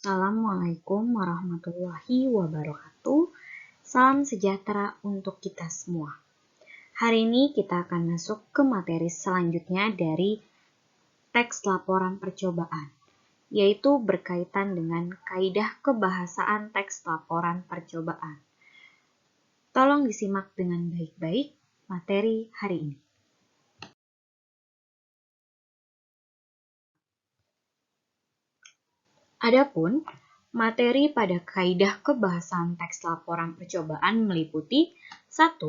Assalamualaikum warahmatullahi wabarakatuh. Salam sejahtera untuk kita semua. Hari ini kita akan masuk ke materi selanjutnya dari teks laporan percobaan, yaitu berkaitan dengan kaidah kebahasaan teks laporan percobaan. Tolong disimak dengan baik-baik materi hari ini. Adapun materi pada kaidah kebahasaan teks laporan percobaan meliputi 1.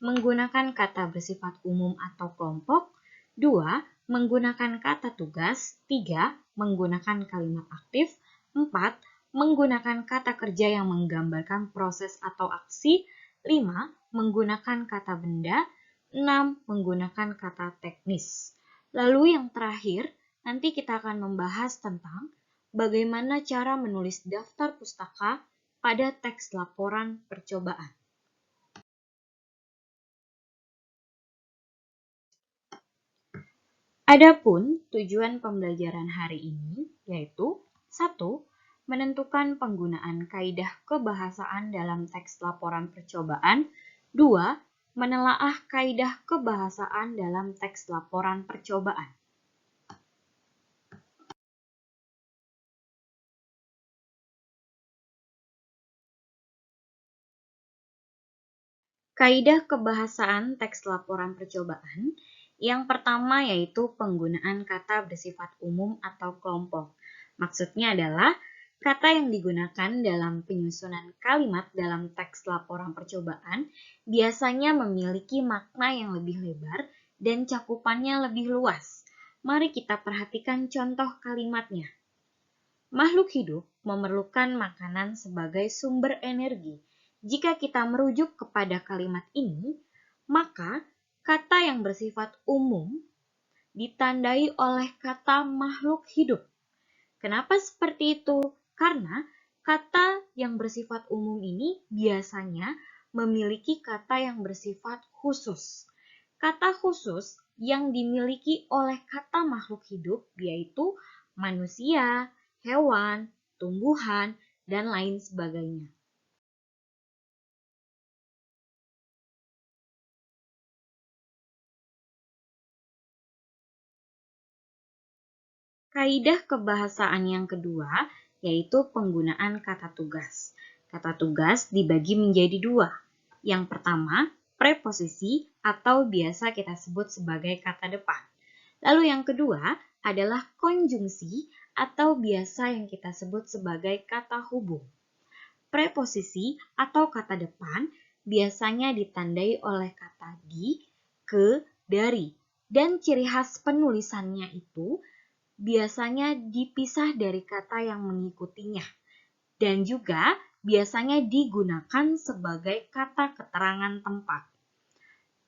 Menggunakan kata bersifat umum atau kelompok. 2. Menggunakan kata tugas. 3. Menggunakan kalimat aktif. 4. Menggunakan kata kerja yang menggambarkan proses atau aksi. 5. Menggunakan kata benda. 6. Menggunakan kata teknis. Lalu yang terakhir, nanti kita akan membahas tentang bagaimana cara menulis daftar pustaka pada teks laporan percobaan. Adapun tujuan pembelajaran hari ini yaitu 1. Menentukan penggunaan kaidah kebahasaan dalam teks laporan percobaan. 2. Menelaah kaidah kebahasaan dalam teks laporan percobaan. Kaidah kebahasaan teks laporan percobaan yang pertama yaitu penggunaan kata bersifat umum atau kelompok. Maksudnya adalah kata yang digunakan dalam penyusunan kalimat dalam teks laporan percobaan biasanya memiliki makna yang lebih lebar dan cakupannya lebih luas. Mari kita perhatikan contoh kalimatnya. Makhluk hidup memerlukan makanan sebagai sumber energi. Jika kita merujuk kepada kalimat ini, maka kata yang bersifat umum ditandai oleh kata makhluk hidup. Kenapa seperti itu? Karena kata yang bersifat umum ini biasanya memiliki kata yang bersifat khusus. Kata khusus yang dimiliki oleh kata makhluk hidup yaitu manusia, hewan, tumbuhan, dan lain sebagainya. Kaidah kebahasaan yang kedua yaitu penggunaan kata tugas. Kata tugas dibagi menjadi dua. Yang pertama, preposisi atau biasa kita sebut sebagai kata depan. Lalu yang kedua adalah konjungsi atau biasa yang kita sebut sebagai kata hubung. Preposisi atau kata depan biasanya ditandai oleh kata di, ke, dari. Dan ciri khas penulisannya itu biasanya dipisah dari kata yang mengikutinya. Dan juga biasanya digunakan sebagai kata keterangan tempat.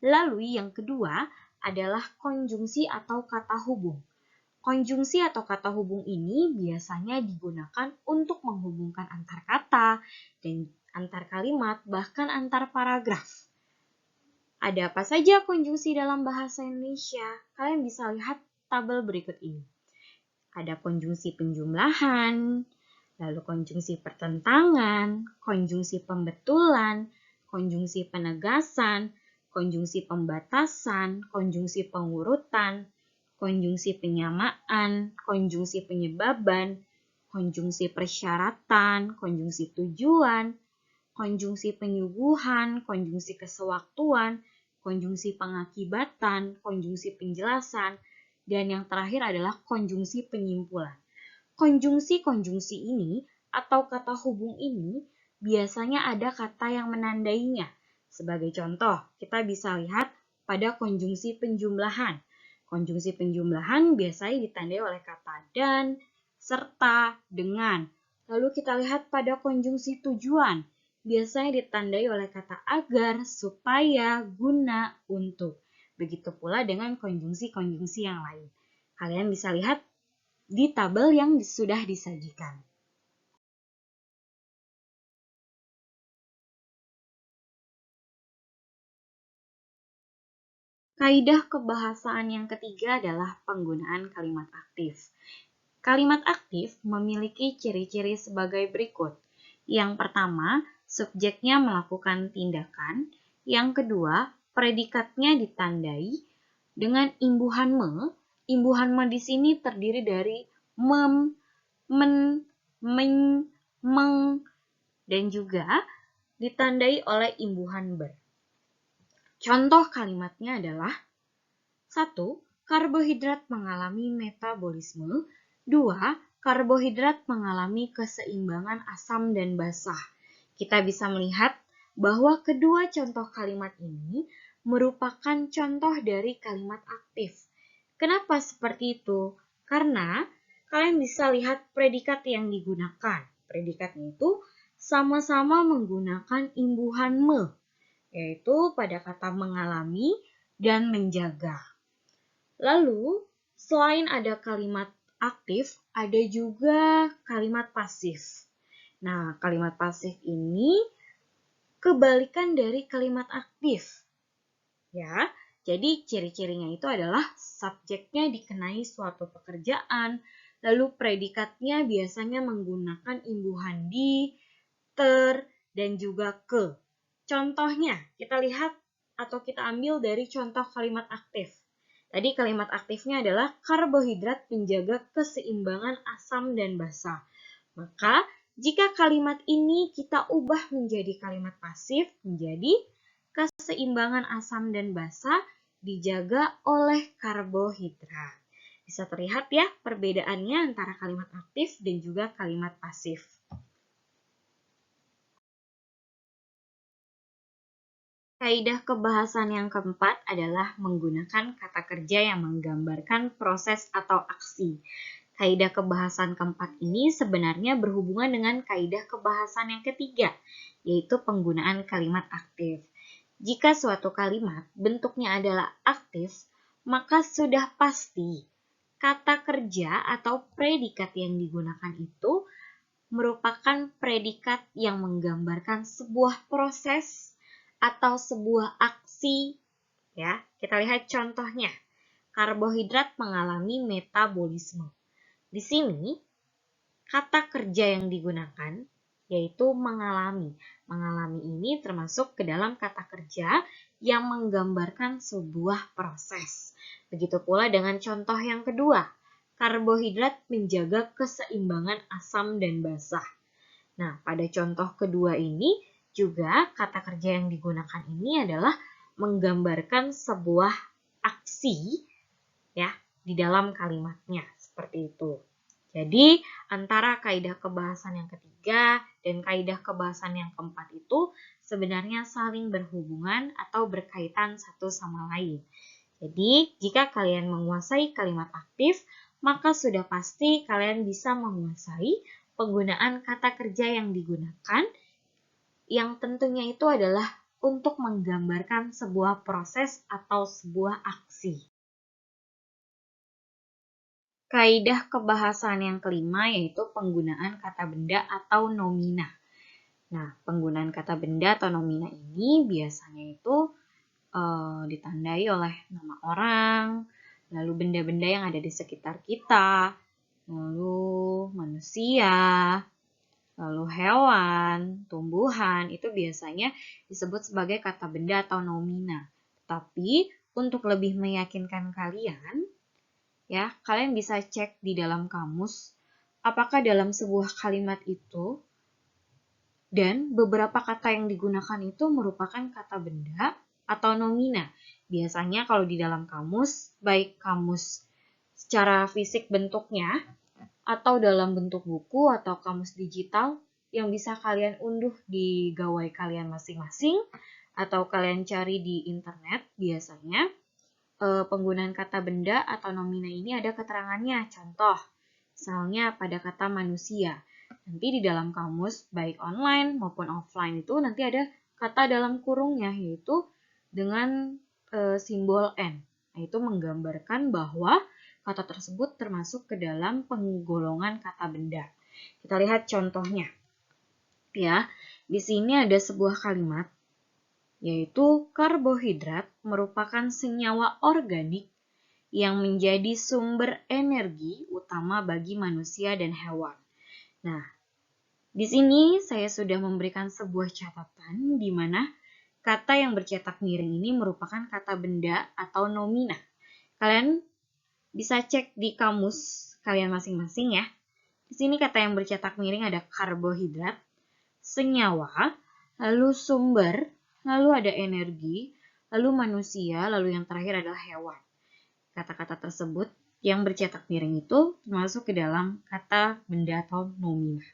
Lalu yang kedua adalah konjungsi atau kata hubung. Konjungsi atau kata hubung ini biasanya digunakan untuk menghubungkan antar kata dan antar kalimat, bahkan antar paragraf. Ada apa saja konjungsi dalam bahasa Indonesia? Kalian bisa lihat tabel berikut ini. Ada konjungsi penjumlahan, lalu konjungsi pertentangan, konjungsi pembetulan, konjungsi penegasan, konjungsi pembatasan, konjungsi pengurutan, konjungsi penyamaan, konjungsi penyebaban, konjungsi persyaratan, konjungsi tujuan, konjungsi penyuguhan, konjungsi kesewaktuan, konjungsi pengakibatan, konjungsi penjelasan, dan yang terakhir adalah konjungsi penyimpulan. Konjungsi-konjungsi ini atau kata hubung ini biasanya ada kata yang menandainya. Sebagai contoh, kita bisa lihat pada konjungsi penjumlahan. Konjungsi penjumlahan biasanya ditandai oleh kata dan, serta, dengan. Lalu kita lihat pada konjungsi tujuan. Biasanya ditandai oleh kata agar, supaya, guna, untuk. Begitu pula dengan konjungsi-konjungsi yang lain. Kalian bisa lihat di tabel yang sudah disajikan. Kaidah kebahasaan yang ketiga adalah penggunaan kalimat aktif. Kalimat aktif memiliki ciri-ciri sebagai berikut. Yang pertama, subjeknya melakukan tindakan. Yang kedua, predikatnya ditandai dengan imbuhan me. Imbuhan me di sini terdiri dari mem, men, meng, meng, dan juga ditandai oleh imbuhan ber. Contoh kalimatnya adalah 1. Karbohidrat mengalami metabolisme. 2. Karbohidrat mengalami keseimbangan asam dan basa. Kita bisa melihat bahwa kedua contoh kalimat ini merupakan contoh dari kalimat aktif. Kenapa seperti itu? Karena kalian bisa lihat predikat yang digunakan. Predikatnya itu sama-sama menggunakan imbuhan me, yaitu pada kata mengalami dan menjaga. Lalu, selain ada kalimat aktif, ada juga kalimat pasif. Nah, kalimat pasif ini kebalikan dari kalimat aktif. Ya, jadi ciri-cirinya itu adalah subjeknya dikenai suatu pekerjaan, lalu predikatnya biasanya menggunakan imbuhan di, ter, dan juga ke. Contohnya, kita lihat atau kita ambil dari contoh kalimat aktif. Tadi kalimat aktifnya adalah karbohidrat menjaga keseimbangan asam dan basa. Maka, jika kalimat ini kita ubah menjadi kalimat pasif, menjadi keseimbangan asam dan basa dijaga oleh karbohidrat. Bisa terlihat ya perbedaannya antara kalimat aktif dan juga kalimat pasif. Kaidah kebahasan yang keempat adalah menggunakan kata kerja yang menggambarkan proses atau aksi. Kaidah kebahasan keempat ini sebenarnya berhubungan dengan kaidah kebahasan yang ketiga, yaitu penggunaan kalimat aktif. Jika suatu kalimat bentuknya adalah aktif, maka sudah pasti kata kerja atau predikat yang digunakan itu merupakan predikat yang menggambarkan sebuah proses atau sebuah aksi. Ya, kita lihat contohnya. Karbohidrat mengalami metabolisme. Di sini, kata kerja yang digunakan yaitu mengalami. Mengalami ini termasuk ke dalam kata kerja yang menggambarkan sebuah proses. Begitu pula dengan contoh yang kedua. Karbohidrat menjaga keseimbangan asam dan basa. Nah, pada contoh kedua ini juga kata kerja yang digunakan ini adalah menggambarkan sebuah aksi ya di dalam kalimatnya seperti itu. Jadi, antara kaidah kebahasan yang ketiga dan kaidah kebahasan yang keempat itu sebenarnya saling berhubungan atau berkaitan satu sama lain. Jadi, jika kalian menguasai kalimat aktif, maka sudah pasti kalian bisa menguasai penggunaan kata kerja yang digunakan, yang tentunya itu adalah untuk menggambarkan sebuah proses atau sebuah aksi. Kaidah kebahasan yang kelima yaitu penggunaan kata benda atau nomina. Nah, penggunaan kata benda atau nomina ini biasanya itu ditandai oleh nama orang, lalu benda-benda yang ada di sekitar kita, lalu manusia, lalu hewan, tumbuhan, itu biasanya disebut sebagai kata benda atau nomina. Tapi untuk lebih meyakinkan kalian, ya, kalian bisa cek di dalam kamus apakah dalam sebuah kalimat itu dan beberapa kata yang digunakan itu merupakan kata benda atau nomina. Biasanya kalau di dalam kamus, baik kamus secara fisik bentuknya atau dalam bentuk buku atau kamus digital yang bisa kalian unduh di gawai kalian masing-masing atau kalian cari di internet, biasanya penggunaan kata benda atau nomina ini ada keterangannya. Contoh, misalnya pada kata manusia. Nanti di dalam kamus, baik online maupun offline itu nanti ada kata dalam kurungnya, yaitu dengan simbol N. Nah, itu menggambarkan bahwa kata tersebut termasuk ke dalam penggolongan kata benda. Kita lihat contohnya. Ya, di sini ada sebuah kalimat, yaitu karbohidrat merupakan senyawa organik yang menjadi sumber energi utama bagi manusia dan hewan. Nah, di sini saya sudah memberikan sebuah catatan di mana kata yang bercetak miring ini merupakan kata benda atau nomina. Kalian bisa cek di kamus kalian masing-masing ya. Di sini kata yang bercetak miring ada karbohidrat, senyawa, lalu sumber, lalu ada energi, lalu manusia, lalu yang terakhir adalah hewan. Kata-kata tersebut yang bercetak miring itu masuk ke dalam kata benda atau nomina.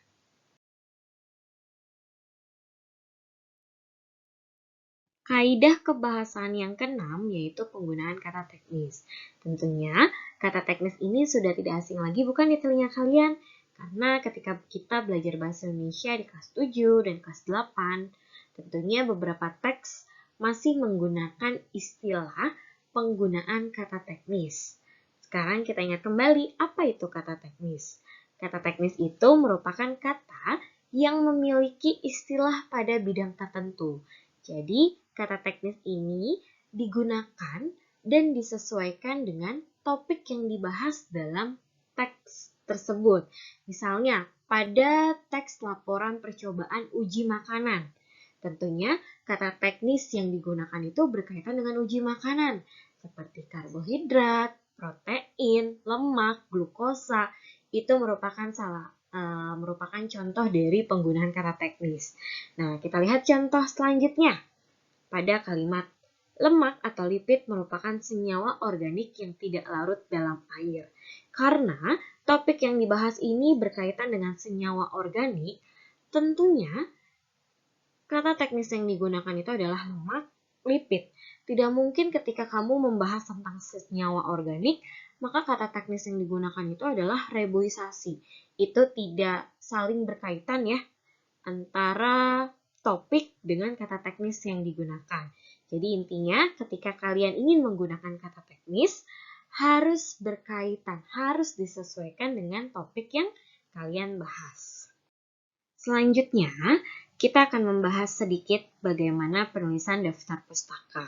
Kaidah kebahasaan yang keenam yaitu penggunaan kata teknis. Tentunya kata teknis ini sudah tidak asing lagi bukan di telinga kalian, karena ketika kita belajar bahasa Indonesia di kelas 7 dan kelas 8, tentunya beberapa teks masih menggunakan istilah penggunaan kata teknis. Sekarang kita ingat kembali apa itu kata teknis. Kata teknis itu merupakan kata yang memiliki istilah pada bidang tertentu. Jadi, kata teknis ini digunakan dan disesuaikan dengan topik yang dibahas dalam teks tersebut. Misalnya, pada teks laporan percobaan uji makanan. Tentunya, kata teknis yang digunakan itu berkaitan dengan uji makanan, seperti karbohidrat, protein, lemak, glukosa. Itu merupakan contoh dari penggunaan kata teknis. Nah, kita lihat contoh selanjutnya. Pada kalimat lemak atau lipid merupakan senyawa organik yang tidak larut dalam air. Karena topik yang dibahas ini berkaitan dengan senyawa organik, tentunya kata teknis yang digunakan itu adalah lemak, lipid. Tidak mungkin ketika kamu membahas tentang senyawa organik, maka kata teknis yang digunakan itu adalah reboisasi. Itu tidak saling berkaitan ya antara topik dengan kata teknis yang digunakan. Jadi intinya ketika kalian ingin menggunakan kata teknis harus berkaitan, harus disesuaikan dengan topik yang kalian bahas. Selanjutnya, kita akan membahas sedikit bagaimana penulisan daftar pustaka.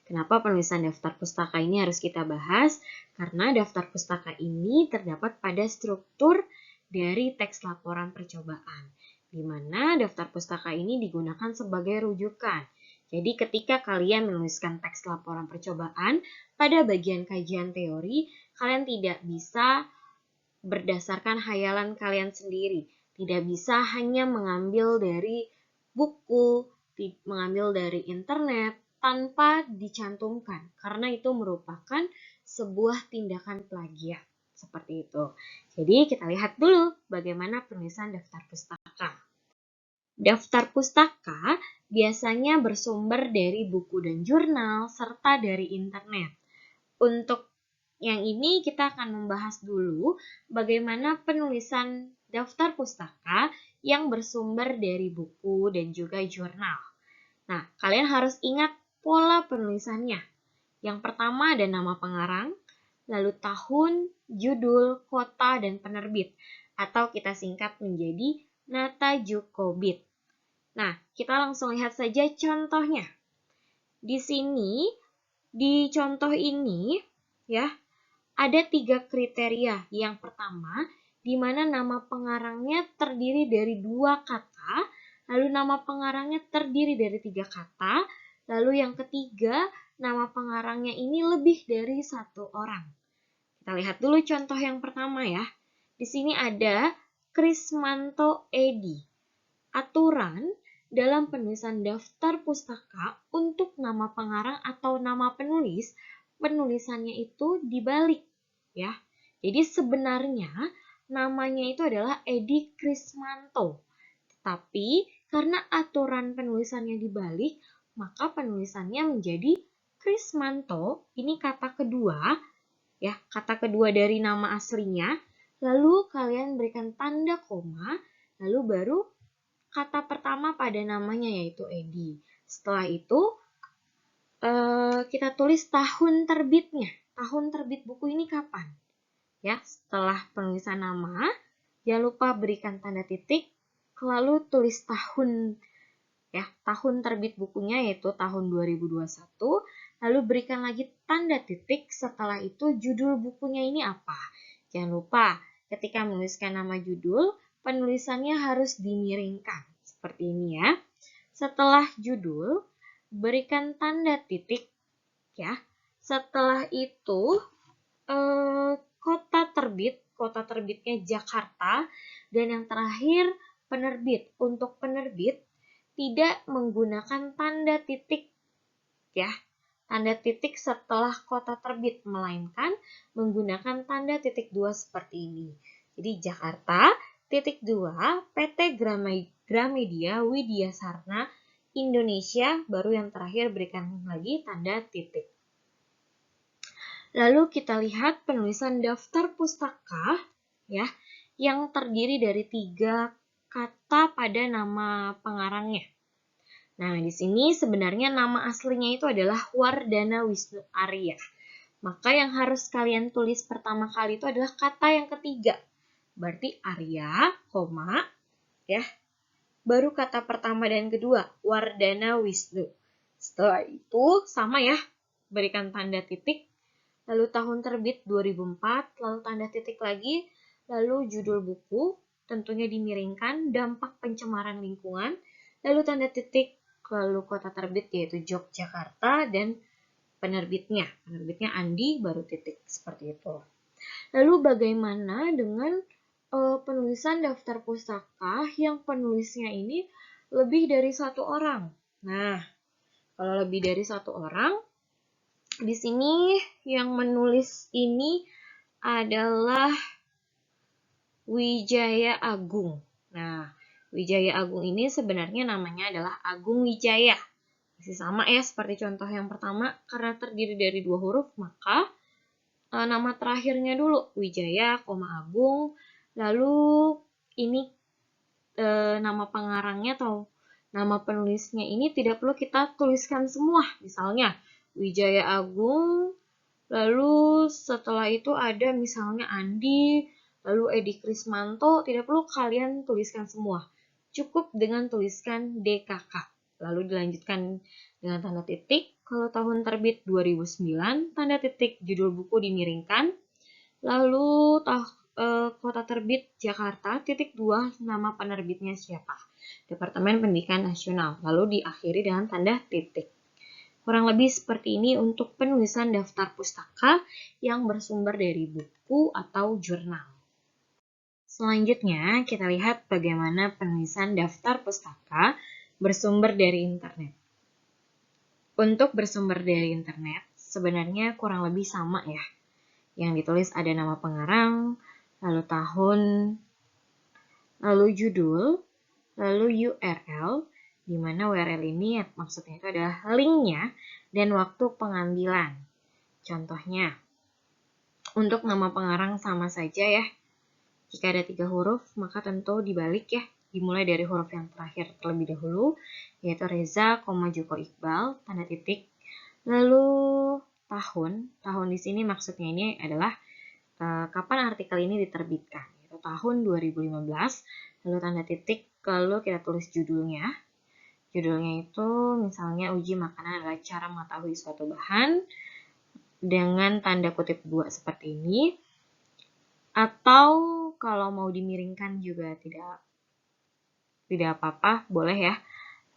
Kenapa penulisan daftar pustaka ini harus kita bahas? Karena daftar pustaka ini terdapat pada struktur dari teks laporan percobaan, di mana daftar pustaka ini digunakan sebagai rujukan. Jadi ketika kalian menuliskan teks laporan percobaan, pada bagian kajian teori, kalian tidak bisa berdasarkan hayalan kalian sendiri. Tidak bisa hanya mengambil dari buku, mengambil dari internet, tanpa dicantumkan. Karena itu merupakan sebuah tindakan plagiat. Seperti itu. Jadi kita lihat dulu bagaimana penulisan daftar pustaka. Daftar pustaka biasanya bersumber dari buku dan jurnal serta dari internet. Untuk yang ini kita akan membahas dulu bagaimana penulisan daftar pustaka yang bersumber dari buku dan juga jurnal. Nah, kalian harus ingat pola penulisannya. Yang pertama ada nama pengarang, lalu tahun, judul, kota, dan penerbit, atau kita singkat menjadi Natajukobit. Nah, kita langsung lihat saja contohnya. Di sini, di contoh ini, ya, ada 3 kriteria. Yang pertama, di mana nama pengarangnya terdiri dari 2 kata, lalu nama pengarangnya terdiri dari 3 kata, lalu yang ketiga, nama pengarangnya ini lebih dari 1 orang. Kita lihat dulu contoh yang pertama ya. Di sini ada Krismanto Edi. Aturan dalam penulisan daftar pustaka untuk nama pengarang atau nama penulis, penulisannya itu dibalik ya. Jadi sebenarnya namanya itu adalah Edi Krismanto. Tapi karena aturan penulisannya dibalik, maka penulisannya menjadi Krismanto. Ini kata kedua ya, kata kedua dari nama aslinya. Lalu kalian berikan tanda koma, lalu baru kata pertama pada namanya yaitu Edi. Setelah itu kita tulis tahun terbitnya. Tahun terbit buku ini kapan? Ya, setelah penulisan nama, jangan lupa berikan tanda titik, lalu tulis tahun ya, tahun terbit bukunya yaitu tahun 2021, Lalu berikan lagi tanda titik, setelah itu judul bukunya ini apa. Jangan lupa, ketika menuliskan nama judul, penulisannya harus dimiringkan. Seperti ini ya. Setelah judul, berikan tanda titik ya. Setelah itu, kota terbitnya Jakarta. Dan yang terakhir, penerbit. Untuk penerbit, tidak menggunakan tanda titik ya. Tanda titik setelah kota terbit, melainkan menggunakan tanda titik 2 seperti ini. Jadi Jakarta, titik 2, PT Gramedia Widya Sarna Indonesia, baru yang terakhir berikan lagi tanda titik. Lalu kita lihat penulisan daftar pustaka ya, yang terdiri dari 3 kata pada nama pengarangnya. Nah, di sini sebenarnya nama aslinya itu adalah Wardana Wisnu Arya. Maka yang harus kalian tulis pertama kali itu adalah kata yang ketiga. Berarti Arya, koma, ya. Baru kata pertama dan kedua, Wardana Wisnu. Setelah itu sama ya, berikan tanda titik. Lalu tahun terbit 2004, lalu tanda titik lagi, lalu judul buku, tentunya dimiringkan, dampak pencemaran lingkungan, lalu tanda titik, lalu kota terbit yaitu Yogyakarta, dan penerbitnya Andi, baru titik, seperti itu. Lalu bagaimana dengan penulisan daftar pustaka yang penulisnya ini lebih dari 1 orang? Nah, kalau lebih dari 1 orang, di sini yang menulis ini adalah Wijaya Agung. Nah, Wijaya Agung ini sebenarnya namanya adalah Agung Wijaya. Masih sama ya seperti contoh yang pertama, karena terdiri dari 2 huruf, maka nama terakhirnya dulu, Wijaya, Agung. Lalu ini nama pengarangnya atau nama penulisnya ini tidak perlu kita tuliskan semua. Misalnya, Wijaya Agung, lalu setelah itu ada misalnya Andi, lalu Edi Krismanto, tidak perlu kalian tuliskan semua. Cukup dengan tuliskan DKK. Lalu dilanjutkan dengan tanda titik. Kalau tahun terbit 2009, tanda titik judul buku dimiringkan. Lalu kota terbit Jakarta, titik 2, nama penerbitnya siapa. Departemen Pendidikan Nasional. Lalu diakhiri dengan tanda titik. Kurang lebih seperti ini untuk penulisan daftar pustaka yang bersumber dari buku atau jurnal. Selanjutnya, kita lihat bagaimana penulisan daftar pustaka bersumber dari internet. Untuk bersumber dari internet, sebenarnya kurang lebih sama ya. Yang ditulis ada nama pengarang, lalu tahun, lalu judul, lalu URL, di mana URL ini maksudnya itu adalah linknya dan waktu pengambilan. Contohnya, untuk nama pengarang sama saja ya. Jika ada 3 huruf, maka tentu dibalik ya. Dimulai dari huruf yang terakhir terlebih dahulu, yaitu Reza, Joko Iqbal, tanda titik. Lalu tahun di sini maksudnya ini adalah kapan artikel ini diterbitkan, yaitu tahun 2015. Lalu tanda titik, lalu kita tulis judulnya. Judulnya itu misalnya uji makanan adalah cara mengetahui suatu bahan dengan tanda kutip 2 seperti ini. Atau kalau mau dimiringkan juga tidak apa-apa, boleh ya.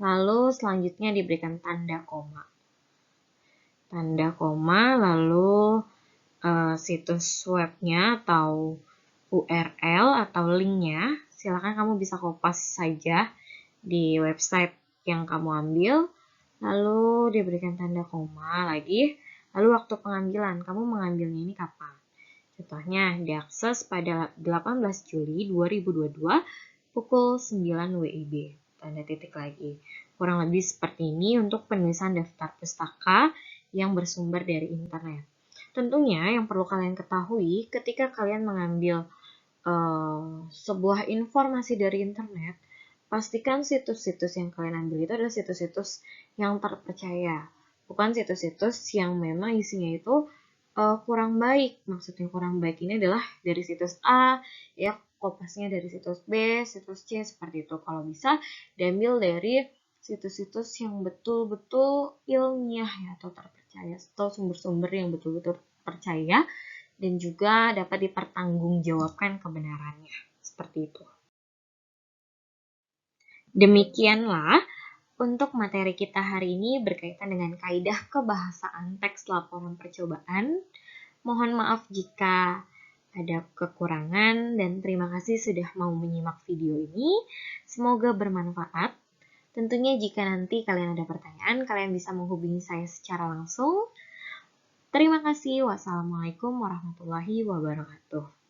Lalu selanjutnya diberikan tanda koma. Tanda koma, lalu situs webnya atau URL atau linknya, silakan kamu bisa kopas saja di website yang kamu ambil, lalu diberikan tanda koma lagi, lalu waktu pengambilan, kamu mengambilnya ini kapan? Contohnya, diakses pada 18 Juli 2022 pukul 9 WIB, tanda titik lagi. Kurang lebih seperti ini untuk penulisan daftar pustaka yang bersumber dari internet. Tentunya yang perlu kalian ketahui ketika kalian mengambil sebuah informasi dari internet, pastikan situs-situs yang kalian ambil itu adalah situs-situs yang terpercaya, bukan situs-situs yang memang isinya itu kurang baik. Maksudnya kurang baik ini adalah dari situs A, ya kopasnya dari situs B, situs C, seperti itu. Kalau bisa diambil dari situs-situs yang betul-betul ilmiah ya, atau terpercaya. terpercaya atau sumber-sumber yang betul-betul percaya dan juga dapat dipertanggungjawabkan kebenarannya. Seperti itu. Demikianlah untuk materi kita hari ini berkaitan dengan kaidah kebahasaan teks laporan percobaan. Mohon maaf jika ada kekurangan dan terima kasih sudah mau menyimak video ini. Semoga bermanfaat. Tentunya jika nanti kalian ada pertanyaan, kalian bisa menghubungi saya secara langsung. Terima kasih. Wassalamualaikum warahmatullahi wabarakatuh.